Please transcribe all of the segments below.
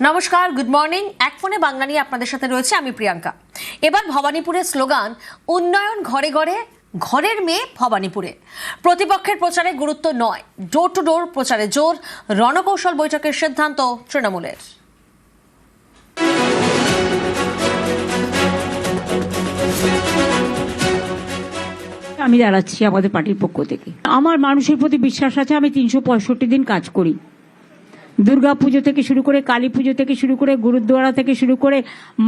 নমস্কার, good morning. এক ফোনে বাংলা নিয়ে আপনাদের সাথে রয়েছে আমি প্রিয়াঙ্কা। এবার ভবানীপুরের স্লোগান উন্নয়ন ঘরে ঘরে, ঘরের মেয়ে ভবানীপুরে। প্রতিপক্ষের প্রচারে গুরুত্ব নয়, ডোর টু ডোর প্রচারে জোর। রণকৌশল বৈঠকের সিদ্ধান্ত তৃণমূলের। আমি দাঁড়াচ্ছি আমাদের পার্টির পক্ষ থেকে। আমার মানুষের প্রতি বিশ্বাস আছে। আমি 365 দিন কাজ করি। দুর্গা পুজো থেকে শুরু করে, কালী পুজো থেকে শুরু করে, গুরুদ্বারা থেকে শুরু করে,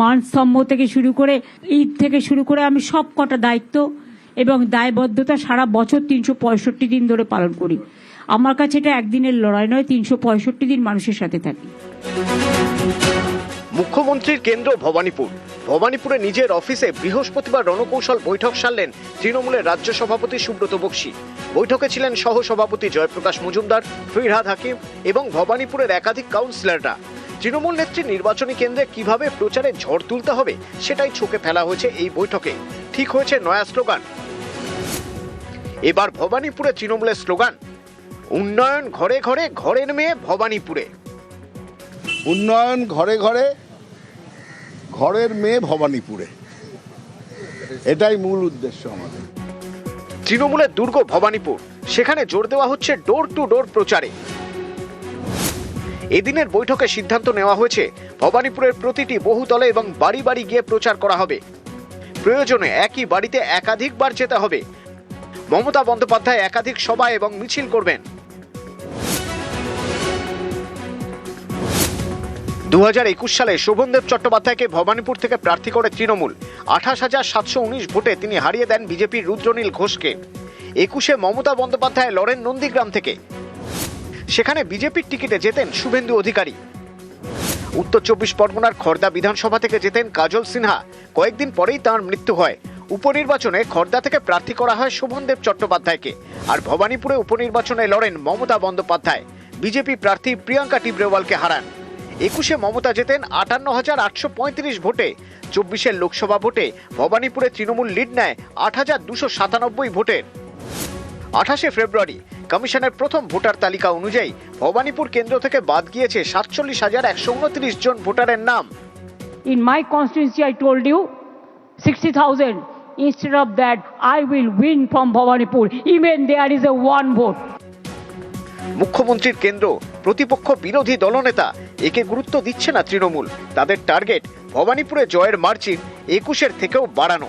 মানস্তম্ভ থেকে শুরু করে, ঈদ থেকে শুরু করে, আমি সব কটা দায়িত্ব এবং দায়বদ্ধতা সারা বছর 365 দিন ধরে পালন করি। আমার কাছে এটা একদিনের লড়াই নয়, 365 দিন মানুষের সাথে থাকি। মুখ্যমন্ত্রীর কেন্দ্র ভবানীপুর। ভবানীপুরে নিজের অফিসে বৃহস্পতিবার রণকৌশল বৈঠক সারলেন তৃণমূলের রাজ্য সভাপতি সুব্রত বক্সী। বৈঠকে ছিলেন সহ সভাপতি জয়প্রকাশ মজুমদার, ফিরহাদ হাকিম এবং ভবানীপুরের একাধিক কাউন্সিলররা। তৃণমূল নেত্রীর নির্বাচনী কেন্দ্রে কিভাবে প্রচারে ঝড় তুলতে হবে সেটাই ছকে ফেলা হয়েছে এই বৈঠকে। ঠিক হয়েছে নয়া স্লোগান। এবার ভবানীপুরে তৃণমূলের স্লোগান উন্নয়ন ঘরে ঘরে, ঘরের মেয়ে ভবানীপুরে। উন্নয়ন ঘরে ঘরে, ঘরের মেয়ে ভবানীপুরে, এটাই মূল উদ্দেশ্য আমাদের। তৃণমূলের দুর্গ ভবানীপুর, সেখানে জোর দেওয়া হচ্ছে ডোর টু ডোর প্রচারে। এদিনের বৈঠকে সিদ্ধান্ত নেওয়া হয়েছে ভবানীপুরের প্রতিটি বহুতলে এবং বাড়ি বাড়ি গিয়ে প্রচার করা হবে। প্রয়োজনে একই বাড়িতে একাধিকবার যেতে হবে। মমতা বন্দ্যোপাধ্যায় একাধিক সভা এবং মিছিল করবেন। 2021 সালে শোভনদেব চট্টোপাধ্যায়কে ভবানীপুর থেকে প্রার্থী করে তৃণমূল 28,719 ভোটে তিনি হারিয়ে দেন বিজেপির রুদ্রনীল ঘোষকে। 21-এ মমতা বন্দ্যোপাধ্যায় লড়েন নন্দীগ্রাম থেকে। সেখানে বিজেপির টিকিটে যেতেন শুভেন্দু অধিকারী। উত্তর 24 পরগনার খড়দা বিধানসভা থেকে যেতেন কাজল সিনহা। কয়েকদিন পরেই তাঁর মৃত্যু হয়। উপনির্বাচনে খড়দা থেকে প্রার্থী করা হয় শোভনদেব চট্টোপাধ্যায়কে। আর ভবানীপুরে উপনির্বাচনে লড়েন মমতা বন্দ্যোপাধ্যায়। বিজেপি প্রার্থী প্রিয়াঙ্কা টিব্রেওয়ালকে হারান। 21-এ মমতা জেতেন 58,835 ভোটে। 24-এর লোকসভা ভোটে ভবানীপুরে তৃণমূল লিড নেয় 8,297 ভোটের। 28শে ফেব্রুয়ারি কমিশনের প্রথম ভোটার তালিকা অনুযায়ী ভবানীপুর কেন্দ্র থেকে বাদ গিয়েছে 47,129 জন ভোটারের নাম। In my constituency, I told you 60,000. Instead of that, I will win from Bhavanipur. Even there is a one vote. মুখ্যমন্ত্রীর কেন্দ্র, প্রতিপক্ষ বিরোধী দলনেতা, একে গুরুত্ব দিচ্ছে না তৃণমূল। তাদের টার্গেট ভবানীপুরে জয়ের মার্জিন 21-এর থেকেও বাড়ানো।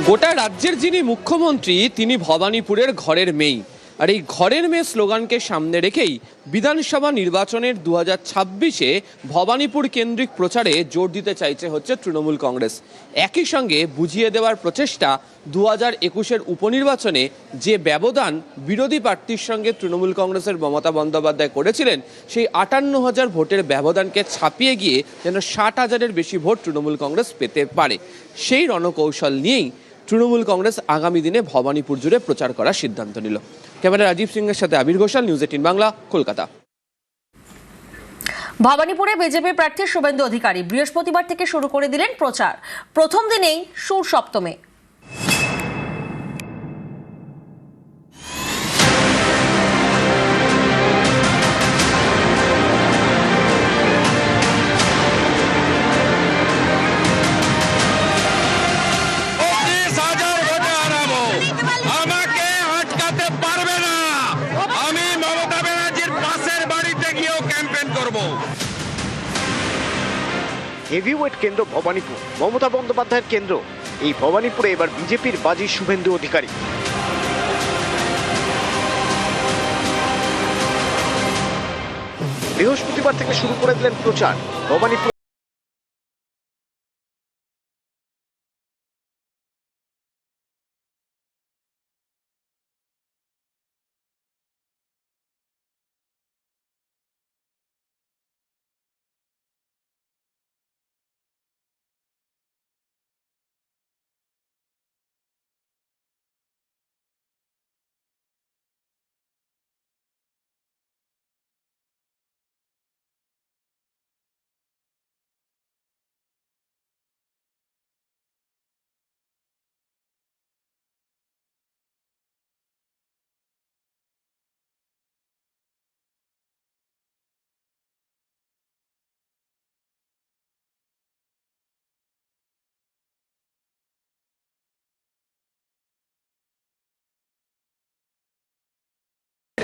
গোটা রাজ্যের যিনি মুখ্যমন্ত্রী তিনি ভবানীপুরের ঘরের মেয়ে। আর এই ঘরের মেয়ে স্লোগানকে সামনে রেখেই বিধানসভা নির্বাচনের 2026-এ ভবানীপুর কেন্দ্রিক প্রচারে জোর দিতে চাইছে হচ্ছে তৃণমূল কংগ্রেস। একই সঙ্গে বুঝিয়ে দেওয়ার প্রচেষ্টা 2021-এর উপনির্বাচনে যে ব্যবধান বিরোধী প্রার্থীর সঙ্গে তৃণমূল কংগ্রেসের মমতা বন্দ্যোপাধ্যায় করেছিলেন, সেই 58,000 ভোটের ব্যবধানকে ছাপিয়ে গিয়ে যেন 60,000-এর বেশি ভোট তৃণমূল কংগ্রেস পেতে পারে। সেই রণকৌশল নিয়েই তৃণমূল কংগ্রেস আগামী দিনে ভবানীপুর জুড়ে প্রচার করার সিদ্ধান্ত নিল। ক্যামেরা রাজীব সিংয়ের সাথে আবির ঘোষাল, নিউজ 18 বাংলা, কলকাতা। ভবানীপুরে বিজেপি প্রার্থী শুভেন্দু অধিকারী বৃহস্পতিবার থেকে শুরু করে দিলেন প্রচার। প্রথম দিনেই সুর সপ্তমে। হেভিওয়েট কেন্দ্র ভবানীপুর, মমতা বন্দ্যোপাধ্যায়ের কেন্দ্র। এই ভবানীপুরে এবার বিজেপির বাজি শুভেন্দু অধিকারী। বৃহস্পতিবার থেকে শুরু করে দিলেন প্রচার। ভবানীপুর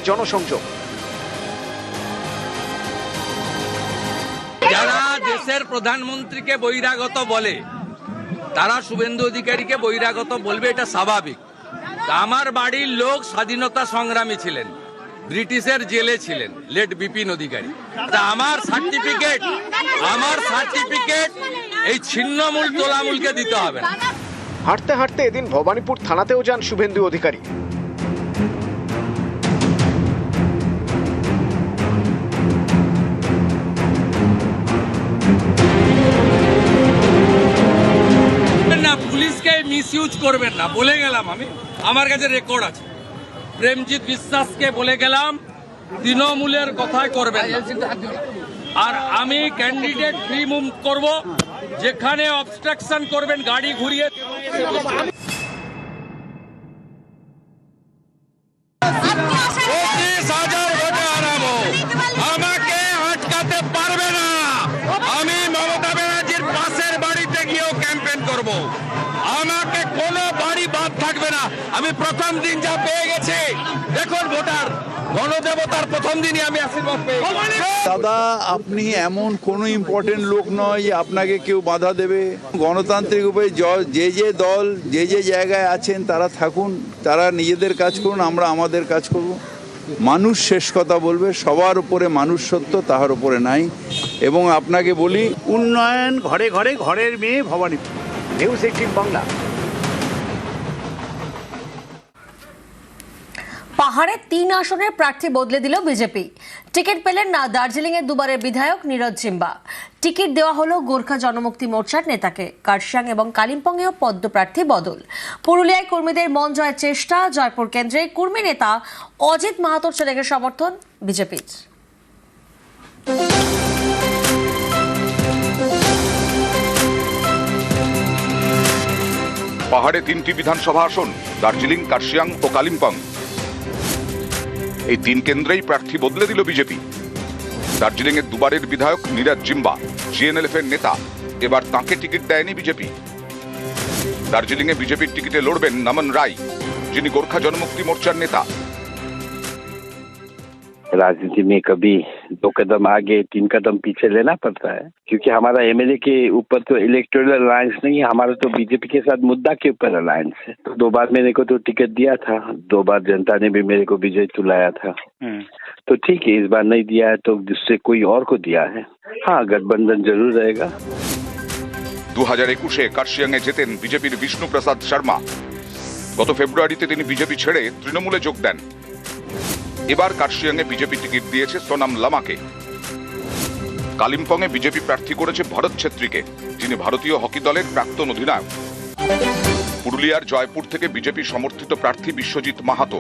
জনসংযোগ। যারা দেশের প্রধানমন্ত্রীকে বহিরাগত বলে তারা শুভেন্দু অধিকারীকে বহিরাগত বলবে, এটা স্বাভাবিক। আমার বাড়ির লোক স্বাধীনতা সংগ্রামী ছিলেন, ব্রিটিশের জেলে ছিলেন, লেট বিপিন অধিকারী। তা আমার সার্টিফিকেট এই ছিন্নমূল তোলামূলকে দিতে হবে না। হাঁটতে হাঁটতে এদিন ভবানীপুর থানাতেও যান শুভেন্দু অধিকারী। না, পুলিশকে মিসইউজ করবেন না, বলে গেলাম আমি, আমার কাছে রেকর্ড আছে। প্রেমজিৎ বিশ্বাসকে বলে গেলাম তৃণমূলের কথাই করবেন না। আর আমি ক্যান্ডিডেট ফ্রি মুভ করব, যেখানে অবস্ট্রাকশন করবেন গাড়ি ঘুরিয়ে। 25,000 ভোটে হারাবো, আমাকে আটকাতে পারবে না। আমি মমতা ব্যানার্জির পাশের বাড়িতে গিয়েও ক্যাম্পেইন করব, আমাকে কোনো বাড়ি বাদ থাকবে না। আমি প্রথম দিন যা পেয়ে গেছি, দেখুন ভোটার গণদেবতার প্রথম দিনই আমি আশীর্বাদ পেয়ে গেছি। দাদা, আপনি এমন কোনো ইম্পর্টেন্ট লোক নয় যে আপনাকে কেউ বাধা দেবে। গণতান্ত্রিক উপায়ে যে যে দল যে যে জায়গায় আছেন তারা থাকুন, তারা নিজেদের কাজ করুন, আমরা আমাদের কাজ করব। মানুষ শেষ কথা বলবে, সবার উপরে মানুষ সত্য, তাহার উপরে নাই। এবং আপনাকে বলি, উন্নয়ন ঘরে ঘরে, ঘরের মেয়ে ভবানীপুর। নিউজ 18 বাংলা। পাহাড়ে 3 আসনের প্রার্থী বদলে দিল বিজেপি। টিকিট পেলেন না দার্জিলিংয়ের দুবারের বিধায়ক নীরজ জিম্বা। টিকিট দেওয়া হলো গোর্খা জনমুক্তি মোর্চার নেতাকে। কার্শিয়াং এবং কালিম্পংয়েও পদ্মপ্রার্থী বদল। পুরুলিয়ায় কর্মীদের মন জয়ের চেষ্টা। জয়পুর কেন্দ্রে কর্মী নেতা অজিত মাহাতোর ছেলেকে সমর্থন বিজেপির। পাহাড়ে 3টি বিধানসভা আসন, দার্জিলিং, কার্শিয়াং ও কালিম্পং। এই 3 কেন্দ্রেই প্রার্থী বদলে দিল বিজেপি। দার্জিলিং এর দুবারের বিধায়ক নীরজ জিম্বা, জিএনএলএফ এর নেতা, এবার তাঁকে টিকিট দেয়নি বিজেপি। দার্জিলিং এ বিজেপির টিকিটে লড়বেন নমন রায়, যিনি গোর্খা জনমুক্তি মোর্চার নেতা। राजनीति में कभी 2 कदम आगे 3 कदम पीछे लेना पड़ता है, क्योंकि हमारा एमएलए के ऊपर तो इलेक्टोरल अलायंस नहीं है, हमारा तो बीजेपी के साथ मुद्दा के ऊपर अलायंस है। तो 2 बार मेरे को तो टिकट दिया था, 2 बार जनता ने भी मेरे को विजय तुलाया था। तो ठीक है, इस बार नहीं दिया है तो दूसरे कोई और को दिया है। हाँ, गठबंधन जरूर रहेगा। 2021-এ কার্শিয়াংয়ে জেতেন বিজেপির বিষ্ণু প্রসাদ শর্মা। গত ফেব্রুয়ারিতে তিনি বিজেপি ছেড়ে তৃণমূলে যোগ দেন। এবার কার্শিয়াংয়ে বিজেপি টিকিট দিয়েছে সোনাম লামাকে। কালিম্পংয়ে বিজেপি প্রার্থী করেছে ভরত ছেত্রীকে, যিনি ভারতীয় হকি দলের প্রাক্তন অধিনায়ক। পুরুলিয়ার জয়পুর থেকে বিজেপি সমর্থিত প্রার্থী বিশ্বজিৎ মাহাতো।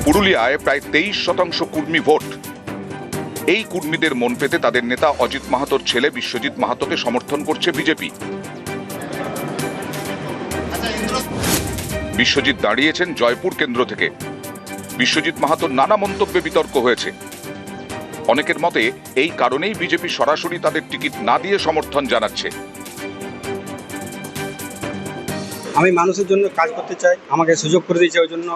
পুরুলিয়ায় প্রায় 23% কুর্মী ভোট। এই কুর্মীদের মন পেতে তাদের নেতা অজিত মাহাতোর ছেলে বিশ্বজিৎ মাহাতোকে সমর্থন করছে বিজেপি। বিশ্বজিৎ দাঁড়িয়েছেন জয়পুর কেন্দ্র থেকে। বিশ্বজিৎ মাহাতোর নানা মন্তব্যে বিতর্ক হয়েছে। অনেকের মতে এই কারণেই বিজেপি সরাসরি তাদের টিকিট না দিয়ে সমর্থন জানাচ্ছে। আমি মানুষের জন্য কাজ করতে চাই, আমাকে সুযোগ করে দিয়েছে, ওই জন্য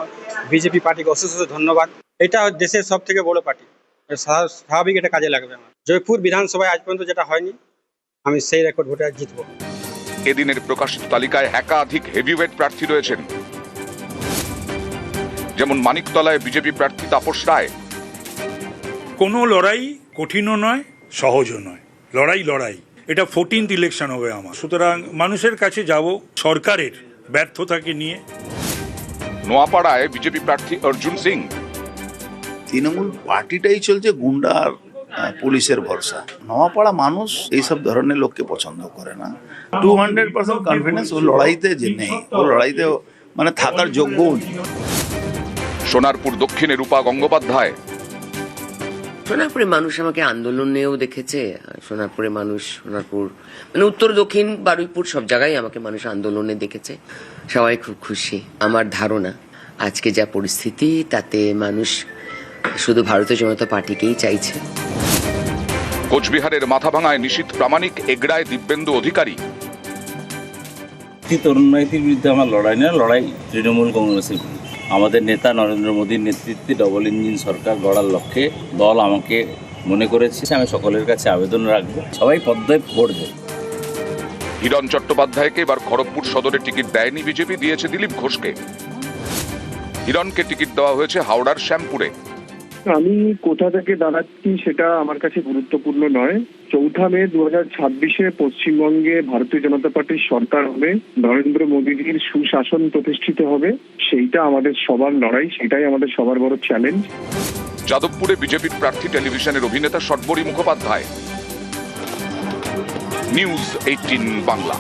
বিজেপি পার্টিকে অশেষ ধন্যবাদ। এটা দেশের সব থেকে বড় পার্টি, স্বাভাবিক এটা কাজে লাগবে। আমার জয়পুর বিধানসভায় আজ পর্যন্ত যেটা হয়নি, আমি সেই রেকর্ড ভোটে জিতবো। এদিনের প্রকাশিত তালিকায় একাধিক হেভিওয়েট প্রার্থী রয়েছেন, যেমন মানিকতলায় বিজেপি প্রার্থী তাপস রায়। কোনো লড়াই কঠিনও নয়, সহজও নয়, লড়াই। এটা 14th ইলেকশন হবে আমার, সুতরাং মানুষের কাছে যাব সরকারের ব্যর্থতাকে নিয়ে। নোয়াপাড়ায় বিজেপি প্রার্থী অর্জুন সিং। তৃণমূল পার্টিটাই চলছে গুন্ডা আর পুলিশের ভরসা। নোয়াপাড়া মানুষ এইসব ধরনের লোককে পছন্দ করে না। 200% কনফিডেন্স ও লড়াইতে যে নেই, ও লড়াইতে মানে থাকার যোগ্যও নেই। সোনারপুর দক্ষিণে রূপা গঙ্গোপাধ্যায়। সোনারপুরে মানুষ আমাকে আন্দোলনেও দেখেছে। সোনারপুরে মানুষ, সোনারপুর মানে উত্তর দক্ষিণ বারুইপুর সব জায়গায় আমাকে মানুষ আন্দোলনে দেখেছে। সবাই খুব খুশি। আমার ধারণা আজকে যা পরিস্থিতি, তাতে মানুষ শুধু ভারতীয় জনতা পার্টিকেই চাইছে। কোচবিহারের মাথাভাঙায় নিশীথ প্রামাণিক, এগড়ায় দিব্যেন্দু অধিকারী। তরুণীতির বিরুদ্ধে আমার লড়াই না, লড়াই তৃণমূল কংগ্রেসের বিরুদ্ধে। আমাদের নেতা নরেন্দ্র মোদীর নেতৃত্বে ডবল ইঞ্জিন সরকার গড়ার লক্ষ্যে দল আমাকে মনে করেছে। আমি সকলের কাছে আবেদন রাখবো, সবাই পদ্মে ভোট দেয়। হিরণ চট্টোপাধ্যায়কে এবার খড়গপুর সদরে টিকিট দেয়নি বিজেপি, দিয়েছে দিলীপ ঘোষকে। হিরণকে টিকিট দেওয়া হয়েছে হাওড়ার শ্যামপুরে। আমি কোথা থেকে দাঁড়াচ্ছি সেটা আমার কাছে গুরুত্বপূর্ণ নয়। 4 মে 2026 পশ্চিমবঙ্গে ভারতীয় জনতা পার্টির সরকার হবে, নরেন্দ্র মোদীজির সুশাসন প্রতিষ্ঠিত হবে। সেইটা আমাদের সবার লড়াই, সেটাই আমাদের সবার বড় চ্যালেঞ্জ। যাদবপুরে বিজেপির প্রার্থী টেলিভিশনের অভিনেতা সর্বরী মুখোপাধ্যায়। নিউজ 18 বাংলা।